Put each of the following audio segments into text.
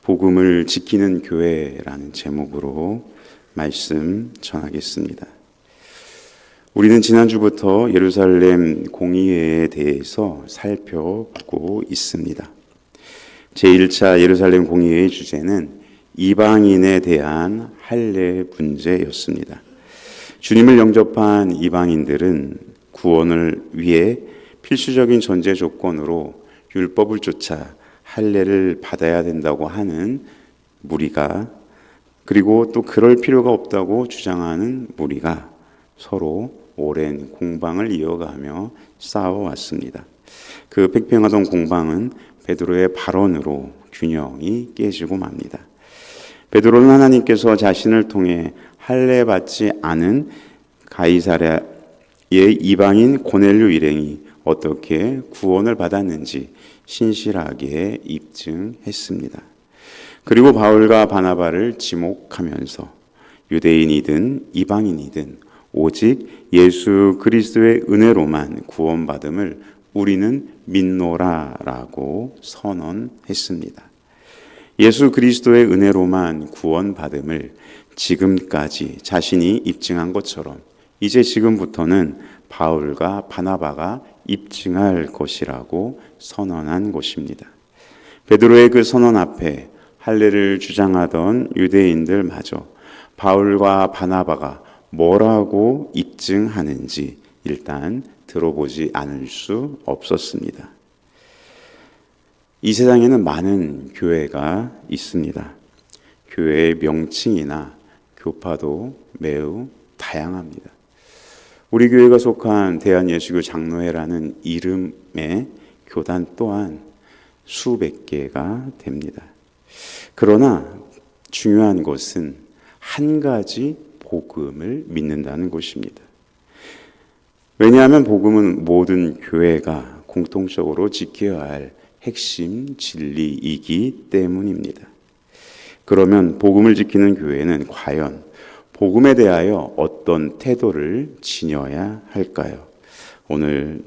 복음을 지키는 교회라는 제목으로 말씀 전하겠습니다. 우리는 지난주부터 예루살렘 공의회에 대해서 살펴보고 있습니다. 제1차 예루살렘 공의회의 주제는 이방인에 대한 할례 문제였습니다. 주님을 영접한 이방인들은 구원을 위해 필수적인 전제 조건으로 율법을 쫓아 할례를 받아야 된다고 하는 무리가, 그리고 또 그럴 필요가 없다고 주장하는 무리가 서로 오랜 공방을 이어가며 싸워왔습니다. 그 팽팽하던 공방은 베드로의 발언으로 균형이 깨지고 맙니다. 베드로는 하나님께서 자신을 통해 할례 받지 않은 가이사랴의 이방인 고넬료 일행이 어떻게 구원을 받았는지 신실하게 입증했습니다. 그리고 바울과 바나바를 지목하면서 유대인이든 이방인이든 오직 예수 그리스도의 은혜로만 구원받음을 우리는 믿노라라고 선언했습니다. 예수 그리스도의 은혜로만 구원받음을 지금까지 자신이 입증한 것처럼 이제 지금부터는 바울과 바나바가 입증할 것이라고 선언한 것입니다. 베드로의 그 선언 앞에 할례를 주장하던 유대인들마저 바울과 바나바가 뭐라고 입증하는지 일단 들어보지 않을 수 없었습니다. 이 세상에는 많은 교회가 있습니다. 교회의 명칭이나 교파도 매우 다양합니다. 우리 교회가 속한 대한예수교 장로회라는 이름의 교단 또한 수백 개가 됩니다. 그러나 중요한 것은 한 가지 복음을 믿는다는 것입니다. 왜냐하면 복음은 모든 교회가 공통적으로 지켜야 할 핵심 진리이기 때문입니다. 그러면 복음을 지키는 교회는 과연 복음에 대하여 어떤 태도를 지녀야 할까요? 오늘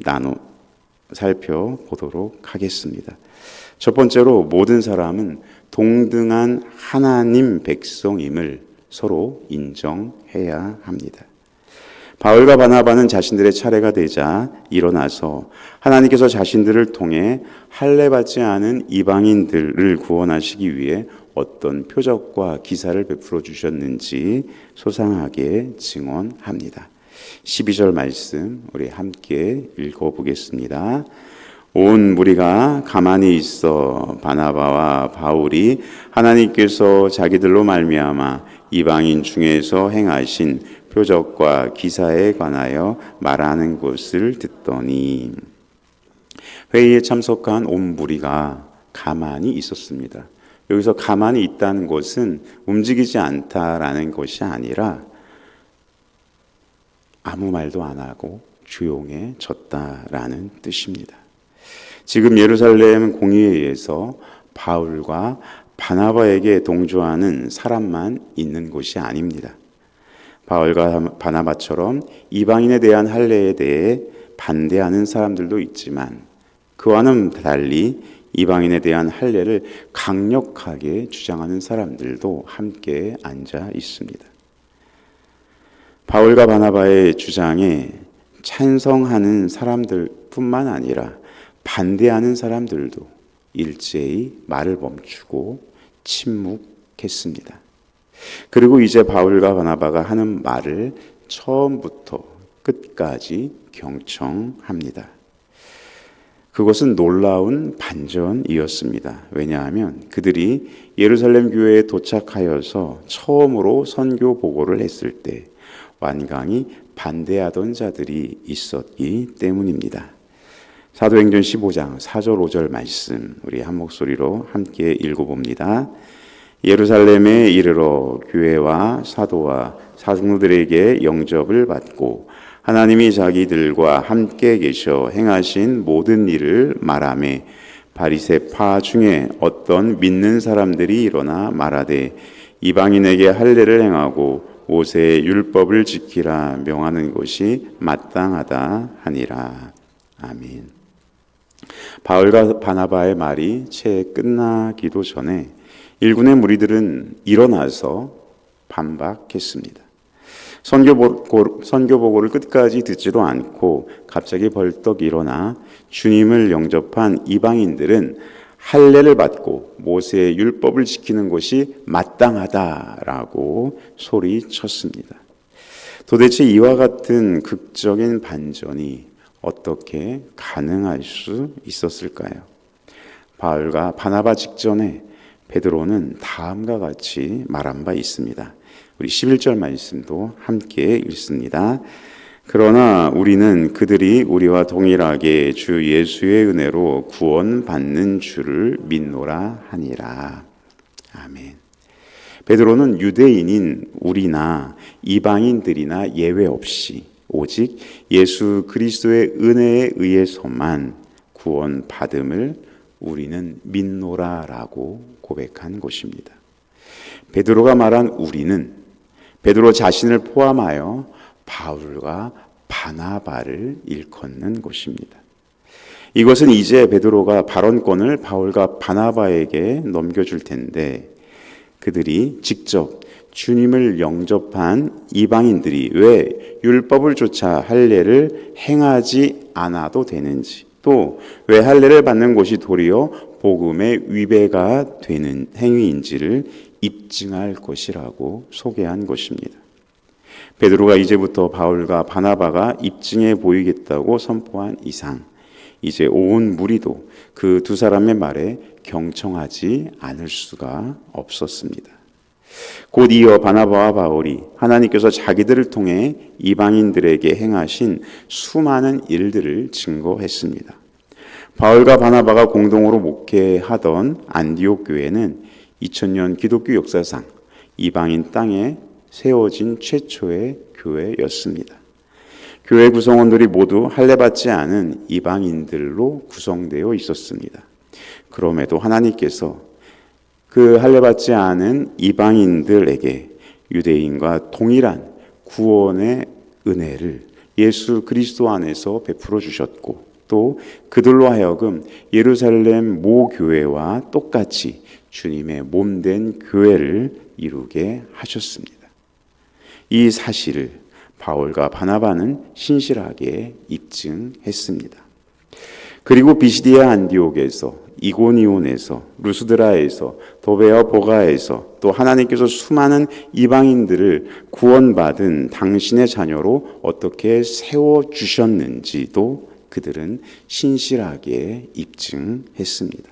살펴보도록 하겠습니다. 첫 번째로 모든 사람은 동등한 하나님 백성임을 서로 인정해야 합니다. 바울과 바나바는 자신들의 차례가 되자 일어나서 하나님께서 자신들을 통해 할례 받지 않은 이방인들을 구원하시기 위해 어떤 표적과 기사를 베풀어 주셨는지 소상하게 증언합니다. 12절 말씀 우리 함께 읽어보겠습니다. 온 무리가 가만히 있어 바나바와 바울이 하나님께서 자기들로 말미암아 이방인 중에서 행하신 표적과 기사에 관하여 말하는 것을 듣더니, 회의에 참석한 온 무리가 가만히 있었습니다. 여기서 가만히 있다는 것은 움직이지 않다라는 것이 아니라 아무 말도 안 하고 조용해졌다라는 뜻입니다. 지금 예루살렘 공의회에서 바울과 바나바에게 동조하는 사람만 있는 곳이 아닙니다. 바울과 바나바처럼 이방인에 대한 할례에 대해 반대하는 사람들도 있지만 그와는 달리 이방인에 대한 할례를 강력하게 주장하는 사람들도 함께 앉아 있습니다. 바울과 바나바의 주장에 찬성하는 사람들뿐만 아니라 반대하는 사람들도 일제히 말을 멈추고 침묵했습니다. 그리고 이제 바울과 바나바가 하는 말을 처음부터 끝까지 경청합니다. 그것은 놀라운 반전이었습니다. 왜냐하면 그들이 예루살렘 교회에 도착하여서 처음으로 선교 보고를 했을 때 완강히 반대하던 자들이 있었기 때문입니다. 사도행전 15장 4절 5절 말씀 우리 한 목소리로 함께 읽어봅니다. 예루살렘에 이르러 교회와 사도와 사도들에게 영접을 받고 하나님이 자기들과 함께 계셔 행하신 모든 일을 말하매 바리새파 중에 어떤 믿는 사람들이 일어나 말하되 이방인에게 할례를 행하고 모세의 율법을 지키라 명하는 것이 마땅하다 하니라. 아멘. 바울과 바나바의 말이 채 끝나기도 전에 일군의 무리들은 일어나서 반박했습니다. 선교 보고를 끝까지 듣지도 않고 갑자기 벌떡 일어나 주님을 영접한 이방인들은 할례를 받고 모세의 율법을 지키는 것이 마땅하다라고 소리쳤습니다. 도대체 이와 같은 극적인 반전이 어떻게 가능할 수 있었을까요? 바울과 바나바 직전에 베드로는 다음과 같이 말한 바 있습니다. 우리 11절 말씀도 함께 읽습니다. 그러나 우리는 그들이 우리와 동일하게 주 예수의 은혜로 구원받는 줄을 믿노라 하니라. 아멘. 베드로는 유대인인 우리나 이방인들이나 예외 없이 오직 예수 그리스도의 은혜에 의해서만 구원받음을 우리는 믿노라라고 고백한 것입니다. 베드로가 말한 우리는 베드로 자신을 포함하여 바울과 바나바를 일컫는 것입니다. 이것은 이제 베드로가 발언권을 바울과 바나바에게 넘겨줄 텐데 그들이 직접 주님을 영접한 이방인들이 왜 율법을 좇아 할례를 행하지 않아도 되는지, 또 왜 할례를 받는 것이 도리어 복음의 위배가 되는 행위인지를 입증할 것이라고 소개한 것입니다. 베드로가 이제부터 바울과 바나바가 입증해 보이겠다고 선포한 이상 이제 온 무리도 그 두 사람의 말에 경청하지 않을 수가 없었습니다. 곧 이어 바나바와 바울이 하나님께서 자기들을 통해 이방인들에게 행하신 수많은 일들을 증거했습니다. 바울과 바나바가 공동으로 목회하던 안디옥 교회는 2000년 기독교 역사상 이방인 땅에 세워진 최초의 교회였습니다. 교회 구성원들이 모두 할례받지 않은 이방인들로 구성되어 있었습니다. 그럼에도 하나님께서 그 할례받지 않은 이방인들에게 유대인과 동일한 구원의 은혜를 예수 그리스도 안에서 베풀어 주셨고 또 그들로 하여금 예루살렘 모 교회와 똑같이 주님의 몸된 교회를 이루게 하셨습니다. 이 사실을 바울과 바나바는 신실하게 입증했습니다. 그리고 비시디아 안디옥에서, 이고니온에서, 루스드라에서, 도베와 보가에서 또 하나님께서 수많은 이방인들을 구원받은 당신의 자녀로 어떻게 세워주셨는지도 그들은 신실하게 입증했습니다.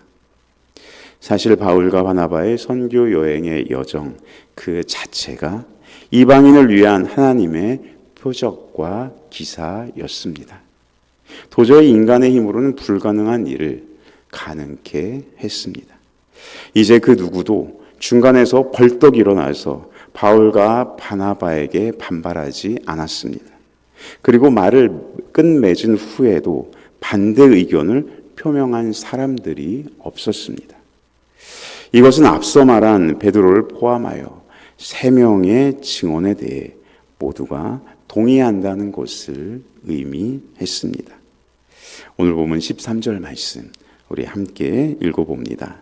사실 바울과 바나바의 선교 여행의 여정 그 자체가 이방인을 위한 하나님의 표적과 기사였습니다. 도저히 인간의 힘으로는 불가능한 일을 가능케 했습니다. 이제 그 누구도 중간에서 벌떡 일어나서 바울과 바나바에게 반발하지 않았습니다. 그리고 말을 끝맺은 후에도 반대 의견을 표명한 사람들이 없었습니다. 이것은 앞서 말한 베드로를 포함하여 3명의 증언에 대해 모두가 동의한다는 것을 의미했습니다. 오늘 보면 13절 말씀 우리 함께 읽어봅니다.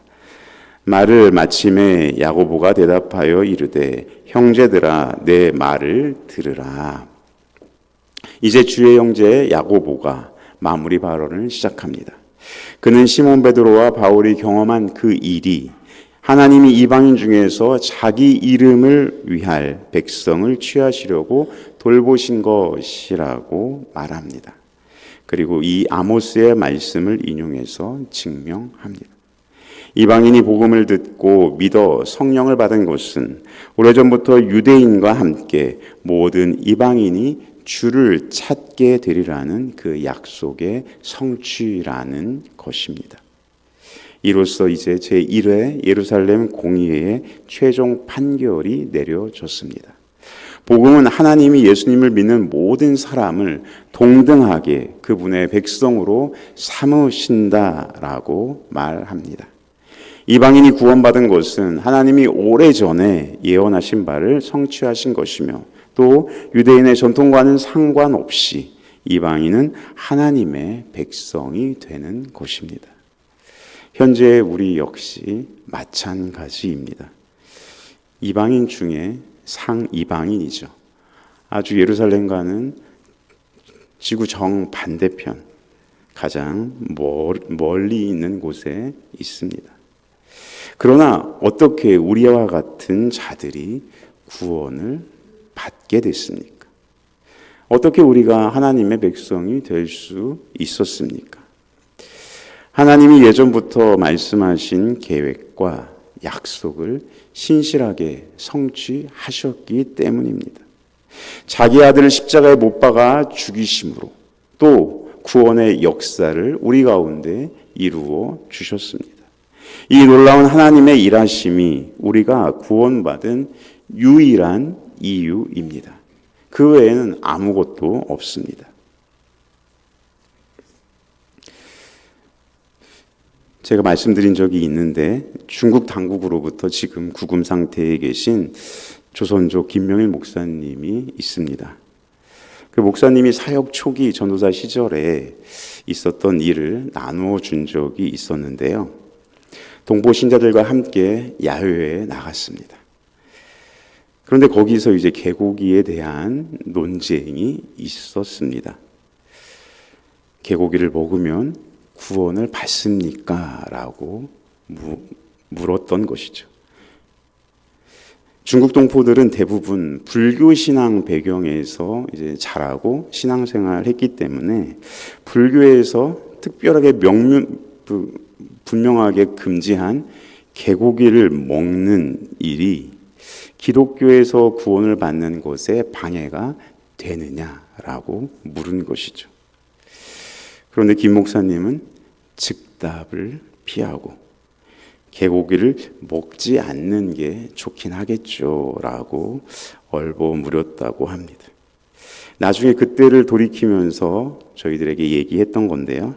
말을 마침에 야고보가 대답하여 이르되 형제들아 내 말을 들으라. 이제 주의 형제 야고보가 마무리 발언을 시작합니다. 그는 시몬 베드로와 바울이 경험한 그 일이 하나님이 이방인 중에서 자기 이름을 위할 백성을 취하시려고 돌보신 것이라고 말합니다. 그리고 이 아모스의 말씀을 인용해서 증명합니다. 이방인이 복음을 듣고 믿어 성령을 받은 것은 오래전부터 유대인과 함께 모든 이방인이 주를 찾게 되리라는 그 약속의 성취라는 것입니다. 이로써 이제 제1회 예루살렘 공의회의 최종 판결이 내려졌습니다. 복음은 하나님이 예수님을 믿는 모든 사람을 동등하게 그분의 백성으로 삼으신다라고 말합니다. 이방인이 구원받은 것은 하나님이 오래전에 예언하신 바를 성취하신 것이며 또 유대인의 전통과는 상관없이 이방인은 하나님의 백성이 되는 것입니다. 현재 우리 역시 마찬가지입니다. 이방인 중에 상이방인이죠. 아주 예루살렘과는 지구 정반대편, 가장 멀리 있는 곳에 있습니다. 그러나 어떻게 우리와 같은 자들이 구원을 받게 됐습니까? 어떻게 우리가 하나님의 백성이 될 수 있었습니까? 하나님이 예전부터 말씀하신 계획과 약속을 신실하게 성취하셨기 때문입니다. 자기 아들을 십자가에 못 박아 죽이심으로 또 구원의 역사를 우리 가운데 이루어 주셨습니다. 이 놀라운 하나님의 일하심이 우리가 구원받은 유일한 이유입니다. 그 외에는 아무것도 없습니다. 제가 말씀드린 적이 있는데 중국 당국으로부터 지금 구금 상태에 계신 조선족 김명일 목사님이 있습니다. 그 목사님이 사역 초기 전도사 시절에 있었던 일을 나누어 준 적이 있었는데요. 동포 신자들과 함께 야외에 나갔습니다. 그런데 거기서 이제 개고기에 대한 논쟁이 있었습니다. 개고기를 먹으면 구원을 받습니까? 라고 물었던 것이죠. 중국 동포들은 대부분 불교 신앙 배경에서 이제 자라고 신앙생활을 했기 때문에 불교에서 특별하게 분명하게 금지한 개고기를 먹는 일이 기독교에서 구원을 받는 것에 방해가 되느냐라고 물은 것이죠. 그런데 김 목사님은 즉답을 피하고 개고기를 먹지 않는 게 좋긴 하겠죠라고 얼버무렸다고 합니다. 나중에 그때를 돌이키면서 저희들에게 얘기했던 건데요.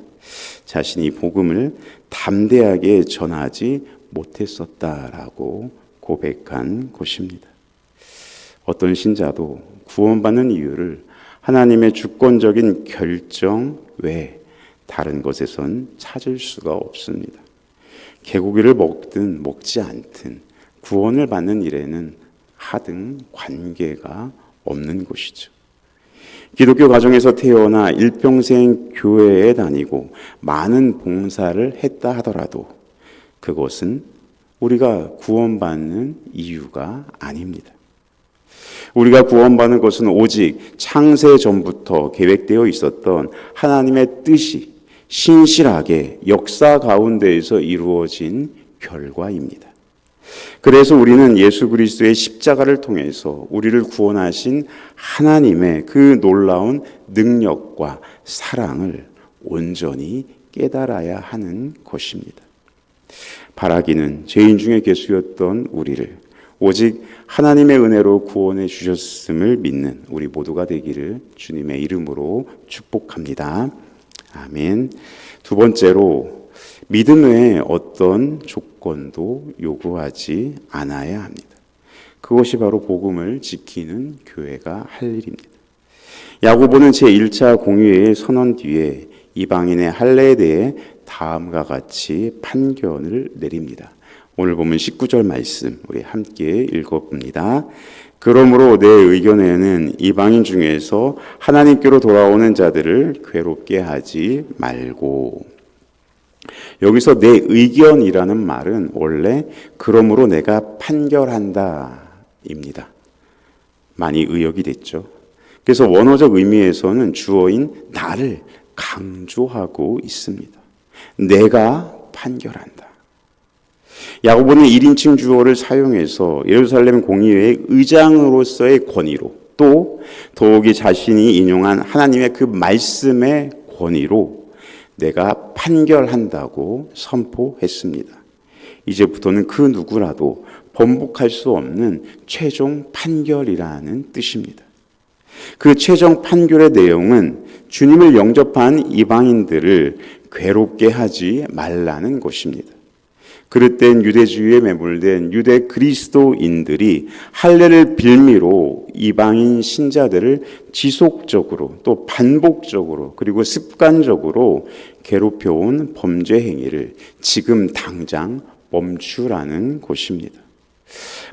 자신이 복음을 담대하게 전하지 못했었다라고 고백한 것입니다. 어떤 신자도 구원받는 이유를 하나님의 주권적인 결정 외에 다른 것에선 찾을 수가 없습니다. 개고기를 먹든 먹지 않든 구원을 받는 일에는 하등 관계가 없는 것이죠. 기독교 가정에서 태어나 일평생 교회에 다니고 많은 봉사를 했다 하더라도 그것은 우리가 구원받는 이유가 아닙니다. 우리가 구원받는 것은 오직 창세 전부터 계획되어 있었던 하나님의 뜻이 신실하게 역사 가운데에서 이루어진 결과입니다. 그래서 우리는 예수 그리스도의 십자가를 통해서 우리를 구원하신 하나님의 그 놀라운 능력과 사랑을 온전히 깨달아야 하는 것입니다. 바라기는 죄인 중에 괴수였던 우리를 오직 하나님의 은혜로 구원해 주셨음을 믿는 우리 모두가 되기를 주님의 이름으로 축복합니다. 아멘. 두 번째로 믿음 외에 어떤 조건도 요구하지 않아야 합니다. 그것이 바로 복음을 지키는 교회가 할 일입니다. 야고보는 제1차 공의회의 선언 뒤에 이방인의 할례에 대해 다음과 같이 판결을 내립니다. 오늘 보면 19절 말씀 우리 함께 읽어봅니다. 그러므로 내 의견에는 이방인 중에서 하나님께로 돌아오는 자들을 괴롭게 하지 말고. 여기서 내 의견이라는 말은 원래 그러므로 내가 판결한다 입니다. 많이 의역이 됐죠. 그래서 원어적 의미에서는 주어인 나를 강조하고 있습니다. 내가 판결한다. 야고보는 1인칭 주어를 사용해서 예루살렘 공의회의 의장으로서의 권위로 또 더욱이 자신이 인용한 하나님의 그 말씀의 권위로 내가 판결한다고 선포했습니다. 이제부터는 그 누구라도 번복할 수 없는 최종 판결이라는 뜻입니다. 그 최종 판결의 내용은 주님을 영접한 이방인들을 괴롭게 하지 말라는 것입니다. 그릇된 유대주의에 매몰된 유대 그리스도인들이 할례를 빌미로 이방인 신자들을 지속적으로 또 반복적으로 그리고 습관적으로 괴롭혀온 범죄 행위를 지금 당장 멈추라는 것입니다.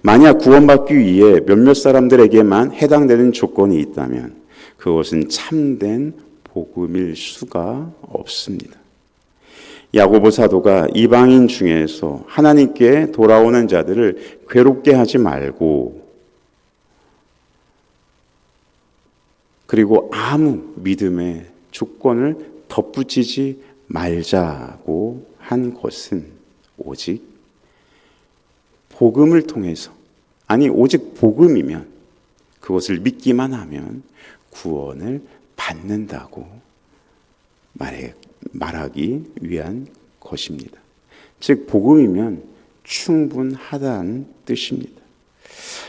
만약 구원받기 위해 몇몇 사람들에게만 해당되는 조건이 있다면 그것은 참된 복음일 수가 없습니다. 야고보 사도가 이방인 중에서 하나님께 돌아오는 자들을 괴롭게 하지 말고 그리고 아무 믿음의 조건을 덧붙이지 말자고 한 것은 오직 복음을 통해서, 아니 오직 복음이면, 그것을 믿기만 하면 구원을 받는다고 말하기 위한 것입니다. 즉 복음이면 충분하다는 뜻입니다.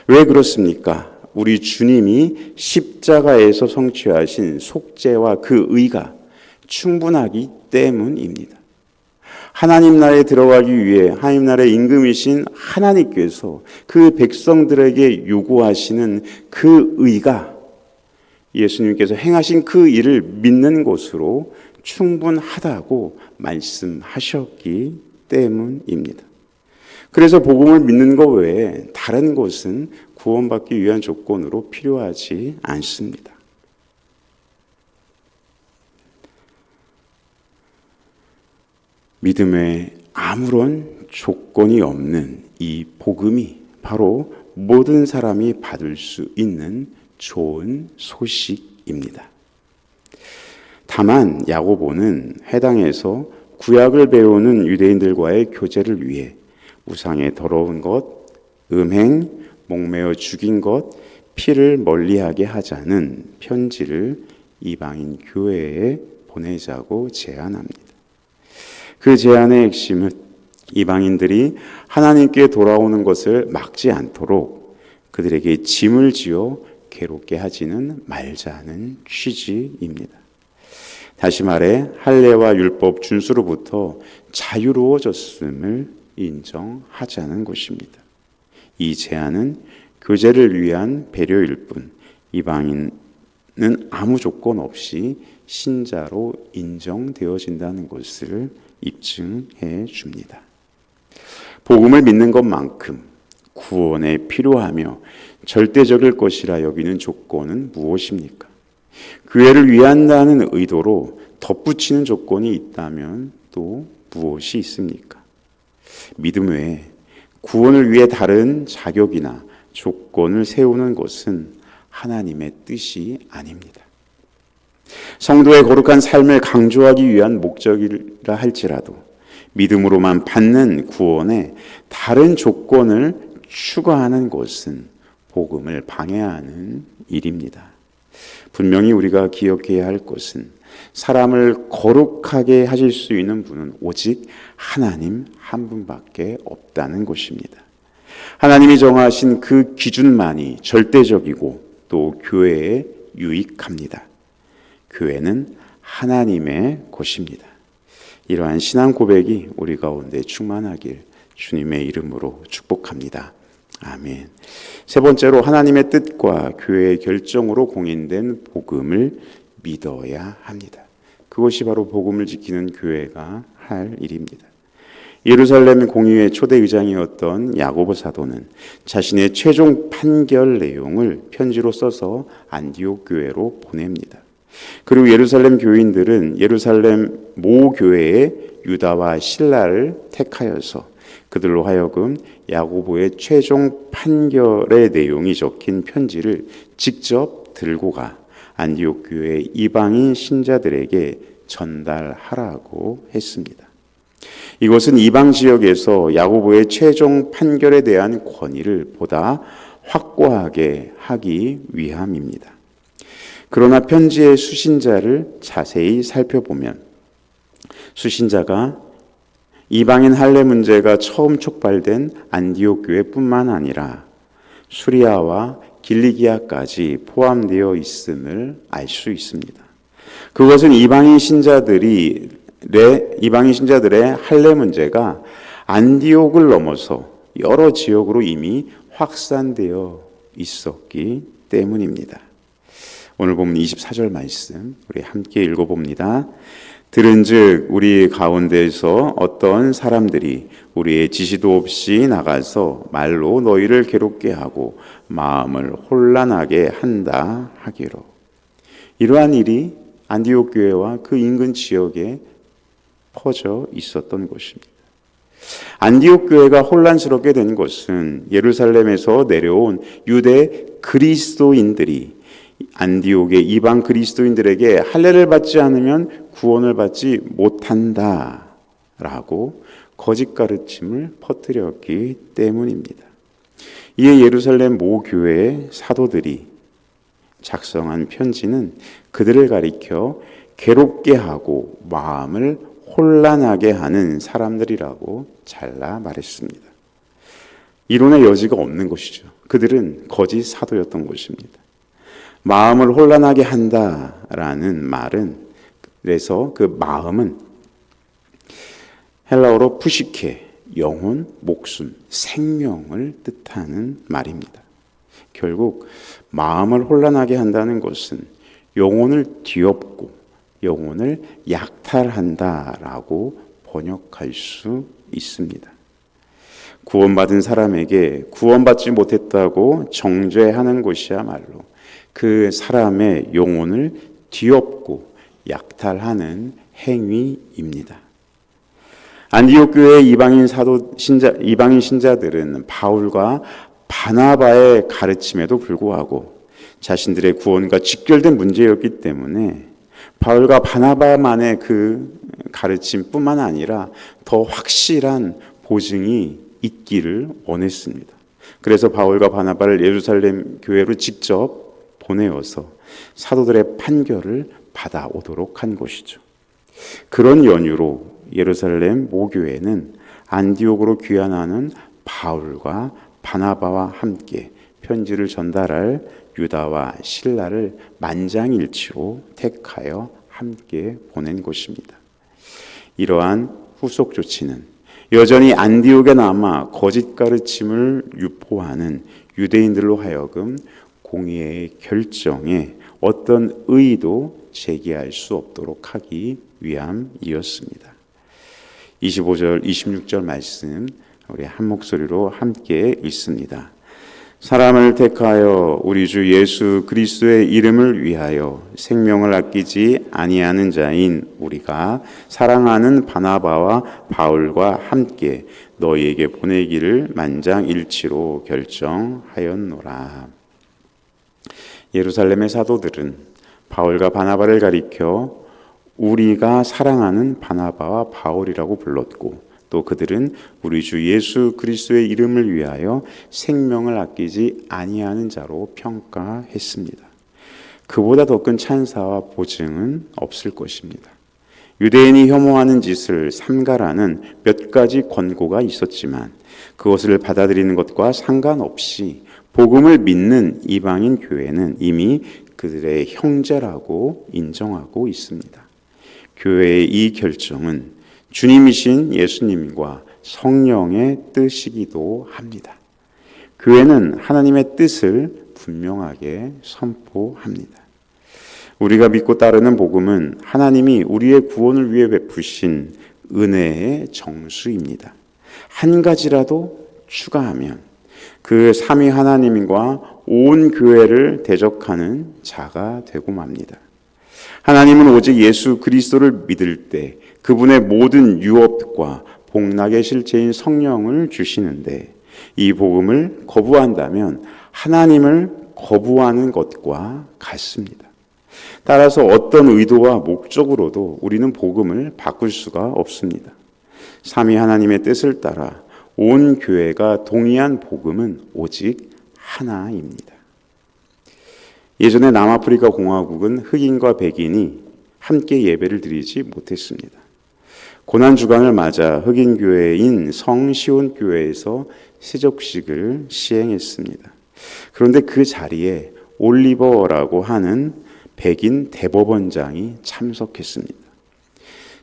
왜 그렇습니까? 우리 주님이 십자가에서 성취하신 속죄와 그 의가 충분하기 때문입니다. 하나님 나라에 들어가기 위해 하나님 나라의 임금이신 하나님께서 그 백성들에게 요구하시는 그 의가 예수님께서 행하신 그 일을 믿는 것으로 충분하다고 말씀하셨기 때문입니다. 그래서 복음을 믿는 것 외에 다른 것은 구원받기 위한 조건으로 필요하지 않습니다. 믿음에 아무런 조건이 없는 이 복음이 바로 모든 사람이 받을 수 있는 좋은 소식입니다. 다만 야고보는 해당에서 구약을 배우는 유대인들과의 교제를 위해 우상의 더러운 것, 음행, 목매어 죽인 것, 피를 멀리하게 하자는 편지를 이방인 교회에 보내자고 제안합니다. 그 제안의 핵심은 이방인들이 하나님께 돌아오는 것을 막지 않도록 그들에게 짐을 지어 괴롭게 하지는 말자는 취지입니다. 다시 말해 할례와 율법 준수로부터 자유로워졌음을 인정하자는 것입니다. 이 제안은 교제를 위한 배려일 뿐 이방인은 아무 조건 없이 신자로 인정되어진다는 것을 입증해 줍니다. 복음을 믿는 것만큼 구원에 필요하며 절대적일 것이라 여기는 조건은 무엇입니까? 교회를 위한다는 의도로 덧붙이는 조건이 있다면 또 무엇이 있습니까? 믿음 외에 구원을 위해 다른 자격이나 조건을 세우는 것은 하나님의 뜻이 아닙니다. 성도의 거룩한 삶을 강조하기 위한 목적이라 할지라도 믿음으로만 받는 구원에 다른 조건을 추가하는 것은 복음을 방해하는 일입니다. 분명히 우리가 기억해야 할 것은 사람을 거룩하게 하실 수 있는 분은 오직 하나님 한 분밖에 없다는 것입니다. 하나님이 정하신 그 기준만이 절대적이고 또 교회에 유익합니다. 교회는 하나님의 곳입니다. 이러한 신앙 고백이 우리 가운데 충만하길 주님의 이름으로 축복합니다. 아멘. 세 번째로 하나님의 뜻과 교회의 결정으로 공인된 복음을 믿어야 합니다. 그것이 바로 복음을 지키는 교회가 할 일입니다. 예루살렘 공의회 초대 의장이었던 야고보 사도는 자신의 최종 판결 내용을 편지로 써서 안디옥 교회로 보냅니다. 그리고 예루살렘 교인들은 예루살렘 모 교회의 유다와 실라를 택하여서 그들로 하여금 야고보의 최종 판결의 내용이 적힌 편지를 직접 들고 가 안디옥 교회 이방인 신자들에게 전달하라고 했습니다. 이것은 이방 지역에서 야고보의 최종 판결에 대한 권위를 보다 확고하게 하기 위함입니다. 그러나 편지의 수신자를 자세히 살펴보면 수신자가 이방인 할례 문제가 처음 촉발된 안디옥 교회뿐만 아니라 수리아와 길리기아까지 포함되어 있음을 알 수 있습니다. 그것은 이방인 신자들의 할례 문제가 안디옥을 넘어서 여러 지역으로 이미 확산되어 있었기 때문입니다. 오늘 보면 24절 말씀 우리 함께 읽어봅니다. 들은즉 우리 가운데서 어떤 사람들이 우리의 지시도 없이 나가서 말로 너희를 괴롭게 하고 마음을 혼란하게 한다 하기로. 이러한 일이 안디옥 교회와 그 인근 지역에 퍼져 있었던 것입니다. 안디옥 교회가 혼란스럽게 된 것은 예루살렘에서 내려온 유대 그리스도인들이 안디옥의 이방 그리스도인들에게 할례를 받지 않으면 구원을 받지 못한다라고 거짓 가르침을 퍼뜨렸기 때문입니다. 이에 예루살렘 모 교회의 사도들이 작성한 편지는 그들을 가리켜 괴롭게 하고 마음을 혼란하게 하는 사람들이라고 잘라 말했습니다. 이론의 여지가 없는 것이죠. 그들은 거짓 사도였던 것입니다. 마음을 혼란하게 한다라는 말은, 그래서 그 마음은 헬라어로 푸시케, 영혼, 목숨, 생명을 뜻하는 말입니다. 결국 마음을 혼란하게 한다는 것은 영혼을 뒤엎고 영혼을 약탈한다라고 번역할 수 있습니다. 구원받은 사람에게 구원받지 못했다고 정죄하는 것이야말로 그 사람의 영혼을 뒤엎고 약탈하는 행위입니다. 안디옥 교회의 이방인 신자들은 바울과 바나바의 가르침에도 불구하고 자신들의 구원과 직결된 문제였기 때문에 바울과 바나바만의 그 가르침뿐만 아니라 더 확실한 보증이 있기를 원했습니다. 그래서 바울과 바나바를 예루살렘 교회로 직접 보내어서 사도들의 판결을 받아오도록 한 것이죠. 그런 연유로 예루살렘 모교회는 안디옥으로 귀환하는 바울과 바나바와 함께 편지를 전달할 유다와 실라를 만장일치로 택하여 함께 보낸 것입니다. 이러한 후속 조치는 여전히 안디옥에 남아 거짓 가르침을 유포하는 유대인들로 하여금 공의의 결정에 어떤 의의도 제기할 수 없도록 하기 위함이었습니다. 25절, 26절 말씀 우리 한 목소리로 함께 읽습니다. 사람을 택하여 우리 주 예수 그리스도의 이름을 위하여 생명을 아끼지 아니하는 자인 우리가 사랑하는 바나바와 바울과 함께 너희에게 보내기를 만장일치로 결정하였노라. 예루살렘의 사도들은 바울과 바나바를 가리켜 우리가 사랑하는 바나바와 바울이라고 불렀고, 또 그들은 우리 주 예수 그리스도의 이름을 위하여 생명을 아끼지 아니하는 자로 평가했습니다. 그보다 더 큰 찬사와 보증은 없을 것입니다. 유대인이 혐오하는 짓을 삼가라는 몇 가지 권고가 있었지만 그것을 받아들이는 것과 상관없이 복음을 믿는 이방인 교회는 이미 그들의 형제라고 인정하고 있습니다. 교회의 이 결정은 주님이신 예수님과 성령의 뜻이기도 합니다. 교회는 하나님의 뜻을 분명하게 선포합니다. 우리가 믿고 따르는 복음은 하나님이 우리의 구원을 위해 베푸신 은혜의 정수입니다. 한 가지라도 추가하면 그 삼위 하나님과 온 교회를 대적하는 자가 되고 맙니다. 하나님은 오직 예수 그리스도를 믿을 때 그분의 모든 유업과 복락의 실체인 성령을 주시는데, 이 복음을 거부한다면 하나님을 거부하는 것과 같습니다. 따라서 어떤 의도와 목적으로도 우리는 복음을 바꿀 수가 없습니다. 삼위 하나님의 뜻을 따라 온 교회가 동의한 복음은 오직 하나입니다. 예전에 남아프리카 공화국은 흑인과 백인이 함께 예배를 드리지 못했습니다. 고난주간을 맞아 흑인 교회인 성시온 교회에서 세족식을 시행했습니다. 그런데 그 자리에 올리버라고 하는 백인 대법원장이 참석했습니다.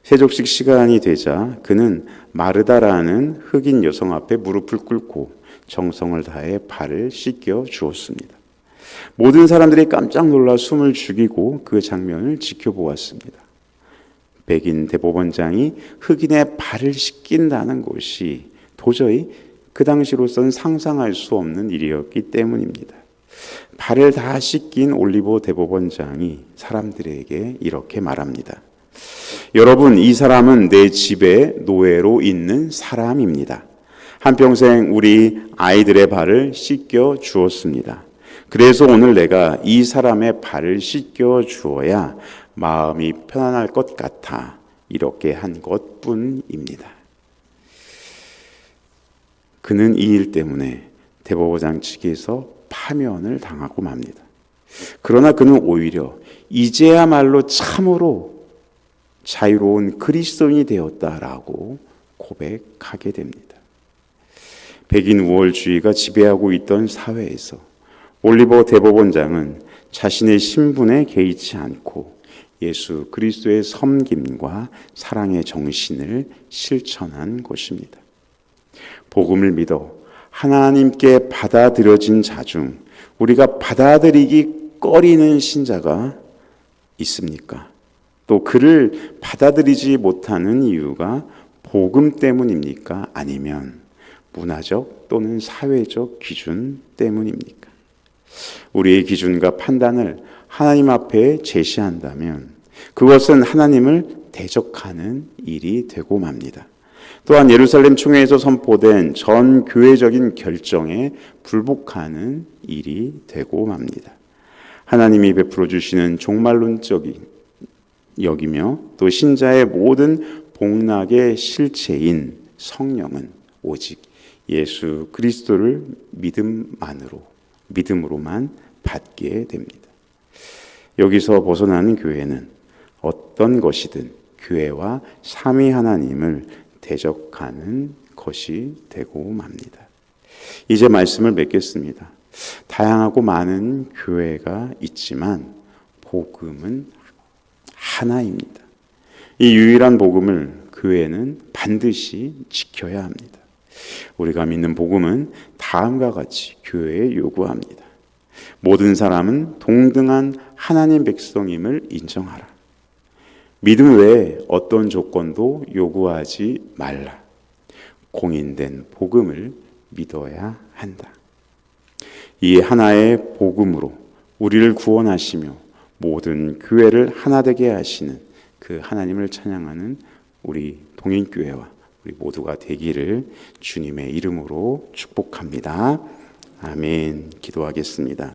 세족식 시간이 되자 그는 마르다라는 흑인 여성 앞에 무릎을 꿇고 정성을 다해 발을 씻겨 주었습니다. 모든 사람들이 깜짝 놀라 숨을 죽이고 그 장면을 지켜보았습니다. 백인 대법원장이 흑인의 발을 씻긴다는 것이 도저히 그 당시로선 상상할 수 없는 일이었기 때문입니다. 발을 다 씻긴 올리버 대법원장이 사람들에게 이렇게 말합니다. 여러분, 이 사람은 내 집에 노예로 있는 사람입니다. 한평생 우리 아이들의 발을 씻겨 주었습니다. 그래서 오늘 내가 이 사람의 발을 씻겨 주어야 마음이 편안할 것 같아 이렇게 한 것뿐입니다. 그는 이 일 때문에 대법원장 측에서 파면을 당하고 맙니다. 그러나 그는 오히려 이제야말로 참으로 자유로운 그리스도인이 되었다라고 고백하게 됩니다. 백인 우월주의가 지배하고 있던 사회에서 올리버 대법원장은 자신의 신분에 개의치 않고 예수 그리스도의 섬김과 사랑의 정신을 실천한 것입니다. 복음을 믿어 하나님께 받아들여진 자 중 우리가 받아들이기 꺼리는 신자가 있습니까? 또 그를 받아들이지 못하는 이유가 복음 때문입니까? 아니면 문화적 또는 사회적 기준 때문입니까? 우리의 기준과 판단을 하나님 앞에 제시한다면 그것은 하나님을 대적하는 일이 되고 맙니다. 또한 예루살렘 총회에서 선포된 전 교회적인 결정에 불복하는 일이 되고 맙니다. 하나님이 베풀어 주시는 종말론적인 여기며 또 신자의 모든 복락의 실체인 성령은 오직 예수 그리스도를 믿음으로만 받게 됩니다. 여기서 벗어나는 교회는 어떤 것이든 교회와 삼위 하나님을 대적하는 것이 되고 맙니다. 이제 말씀을 맺겠습니다. 다양하고 많은 교회가 있지만 복음은 하나입니다. 이 유일한 복음을 교회는 반드시 지켜야 합니다. 우리가 믿는 복음은 다음과 같이 교회에 요구합니다. 모든 사람은 동등한 하나님 백성임을 인정하라. 믿음 외에 어떤 조건도 요구하지 말라. 공인된 복음을 믿어야 한다. 이 하나의 복음으로 우리를 구원하시며 모든 교회를 하나 되게 하시는 그 하나님을 찬양하는 우리 동인교회와 우리 모두가 되기를 주님의 이름으로 축복합니다. 아멘. 기도하겠습니다.